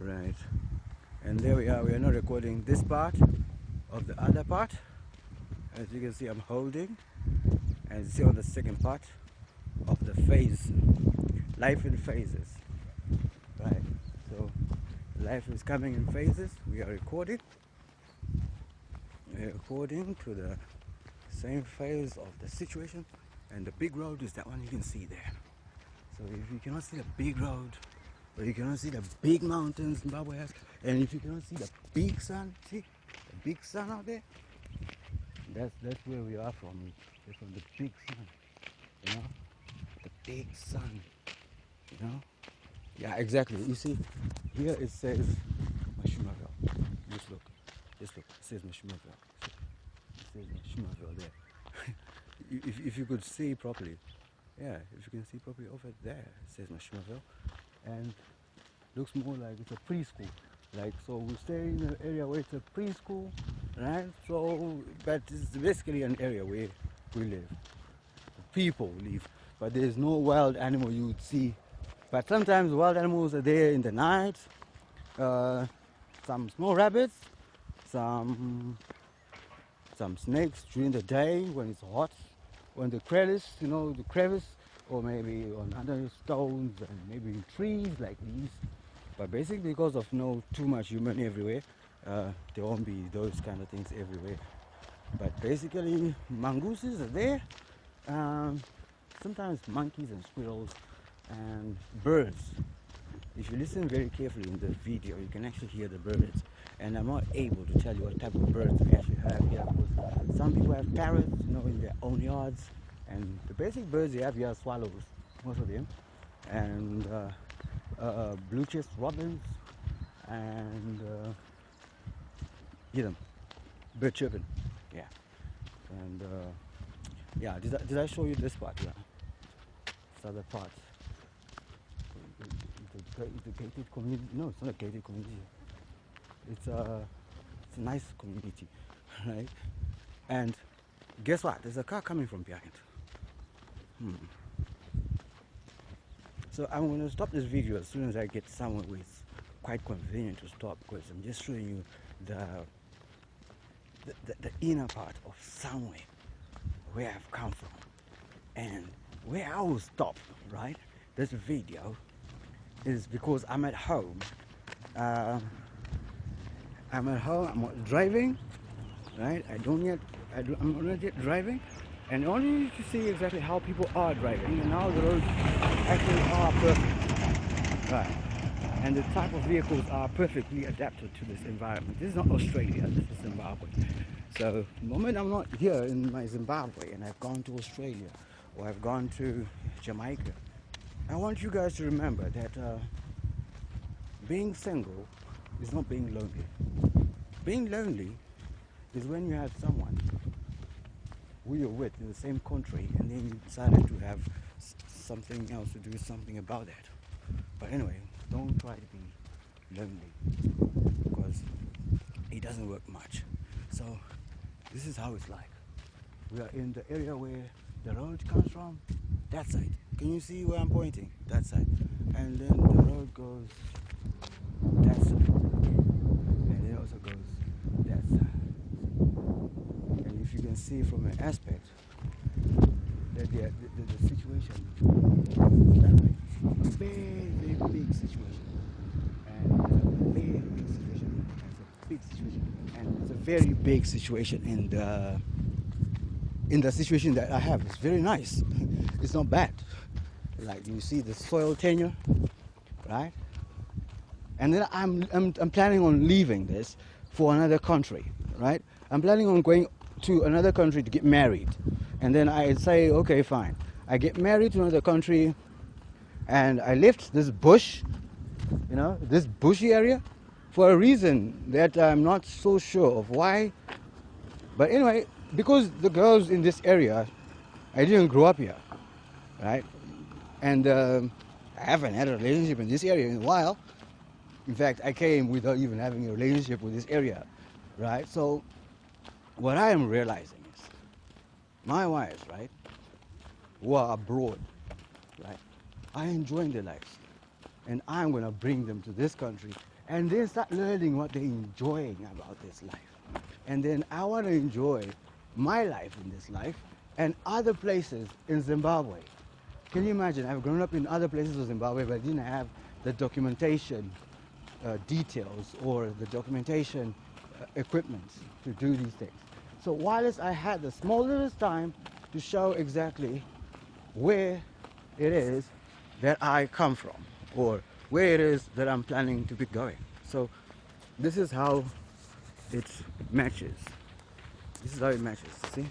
Right. And there we are. We are not recording this part of the other part. As you can see, I'm holding. And you see on the second part of the phase, life in phases. Right. So life is coming in phases. We are recording. We are recording to the same phase of the situation. And the big road is that one you can see there. So if you cannot see the big road, or you cannot see the big mountains Zimbabwe has, and if you cannot see the big sun, see the big sun out there, that's where we are from. We're from the big sun, you know, the big sun, you know. Yeah, exactly. You see, here it says Mashumaville. Just look, it says Mashumaville. It says Mashumaville there. if you could see properly, yeah, if you can see properly over there, it says Mashumaville, and looks more like it's a preschool. Like, so we stay in an area where it's a preschool, right? So, but it's basically an area where we live. People live, but there's no wild animal you would see. But sometimes wild animals are there in the night. Some small rabbits, some snakes during the day when it's hot, when the crevice, you know, the crevice, or maybe on other stones and maybe in trees like these. But basically, because of no too much human everywhere, there won't be those kind of things everywhere. But basically, mongooses are there. Sometimes monkeys and squirrels and birds. If you listen very carefully in the video, you can actually hear the birds. And I'm not able to tell you what type of birds we actually have here. Because some people have parrots, you know, in their own yards. And the basic birds they have here are swallows, most of them. And blue-chest robins, and bird chirping, yeah. And yeah, did I show you this part? Yeah, this other part. It's a gated community. No, it's not a gated community. It's a nice community, right? And guess what? There's a car coming from behind. So I'm going to stop this video as soon as I get somewhere where it's quite convenient to stop, because I'm just showing you the inner part of somewhere where I've come from and where I will stop, right? This video is because I'm at home. I'm not driving, right? I'm not yet driving, and I want you to see exactly how people are driving and how the roads actually are perfect, right? And the type of vehicles are perfectly adapted to this environment. This is not Australia, this is Zimbabwe. So the moment I'm not here in my Zimbabwe and I've gone to Australia or I've gone to Jamaica, I want you guys to remember that being single is not being lonely. Being lonely is when you have someone who you're with in the same country and then you decided to have something else to do something about that. But anyway, don't try to be lonely, because it doesn't work much. So this is how it's like. We are in the area where the road comes from, that side. Can you see where I'm pointing? That side. And then the road goes that side. And it also goes that side. And if you can see from an aspect that the situation is a very big situation. And it's a very big situation. It's a big situation. And it's a very big situation in the situation that I have. It's very nice. It's not bad. Like, you see the soil tenure, right? And then I'm planning on leaving this for another country, right? I'm planning on going to another country to get married. And then I say, okay, fine. I get married to another country and I left this bush, you know, this bushy area for a reason that I'm not so sure of why. But anyway, because the girls in this area, I didn't grow up here, right? And I haven't had a relationship in this area in a while. In fact, I came without even having a relationship with this area, right? So what I am realizing is my wives, right, who are abroad, right, are enjoying their lives. And I'm going to bring them to this country and then start learning what they're enjoying about this life. And then I want to enjoy my life in this life and other places in Zimbabwe. Can you imagine? I've grown up in other places of Zimbabwe, but I didn't have the documentation details or the documentation equipment to do these things. So whilst I had the smallest time to show exactly where it is that I come from or where it is that I'm planning to be going. So this is how it matches. This is how it matches, see?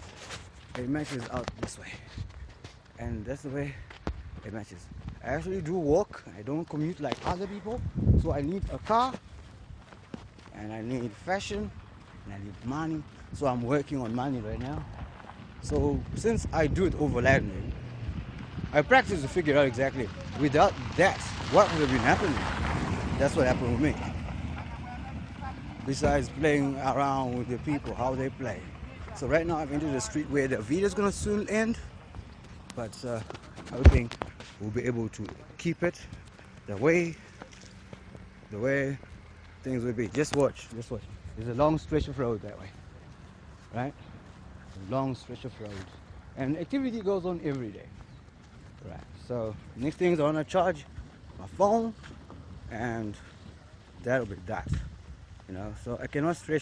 It matches out this way. And that's the way it matches. I actually do walk. I don't commute like other people. So I need a car, and I need fashion, and I need money. So I'm working on money right now. So since I do it overlanding, I practice to figure out exactly without that what would have been happening. That's what happened with me. Besides playing around with the people, how they play. So right now I'm into the street where the video is gonna soon end, but I'm hoping we'll be able to keep it the way things will be. Just watch, just watch. There's a long stretch of road that way, right? A long stretch of road, and activity goes on every day, right? So next thing is I wanna charge my phone, and that'll be that, you know. So I cannot stretch